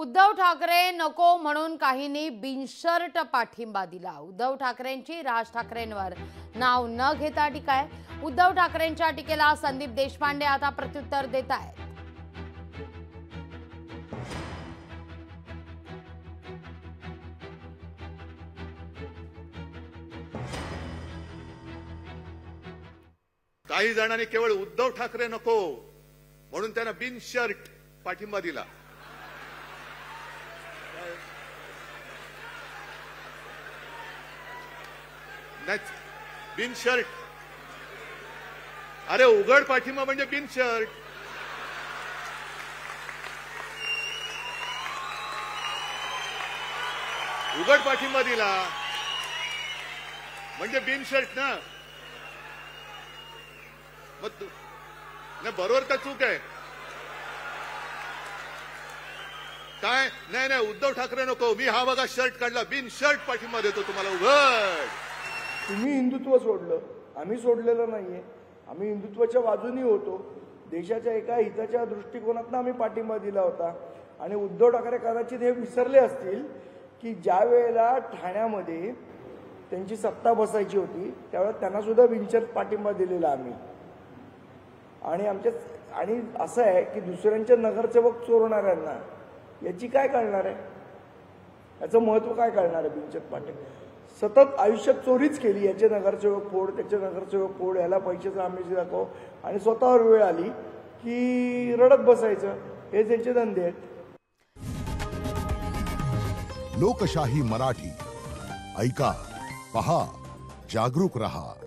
उद्धव ठाकरे नको म्हणून काहींनी बिनशर्त पाठिंबा दिला। उद्धव ठाकरेंची राज ठाकरेंवर नाव न घेता टीका आहे। उद्धव ठाकरेंच्या टीकेला संदीप देशपांडे आता प्रत्युत्तर देत आहेत। काही जणांनी केवळ उद्धव ठाकरे नको म्हणून त्यांना बिनशर्त पाठिंबा दिला। बिनशर्त, अरे उघड पाठिंबा म्हणजे बिनशर्त। उघड पाठिंबा दिला म्हणजे बिनशर्त ना। मग नाही, बरोबर का चूक आहे काय? नाही नाही, उद्धव ठाकरे नको, मी हा बघा शर्ट काढला, बिनशर्त पाठिंबा देतो तुम्हाला उघड। तुम्ही हिंदुत्व सोडलं, आम्ही सोडलेलं नाहीये। आम्ही हिंदुत्वाच्या बाजूनी होतो। देशाच्या एका हिताच्या दृष्टिकोनातून आम्ही पाठिंबा दिला होता। आणि उद्धव ठाकरे कदाचित हे विसरले असतील की ज्या वेळेला ठाण्यामध्ये त्यांची सत्ता बसायची होती त्यावेळेला त्यांना सुद्धा बिनशर्त पाठिंबा दिलेला आम्ही। आणि असं आहे की दुसऱ्यांचे नगरसेवक चोरणाऱ्यांना याची काय कळणार आहे, याचं महत्व काय कळणार आहे? बिनशर्त पाठिंबा सतत आयुष्यात चोरीच केली, याचे नगरसेवक फोड, त्याचे नगरसेवक फोड, याला पैशाचा आमिष दाखव, आणि स्वतःवर वेळ आली की रडत बसायचं। हे त्यांचे धंदे आहेत। लोकशाही मराठी ऐका, पहा, जागरूक रहा।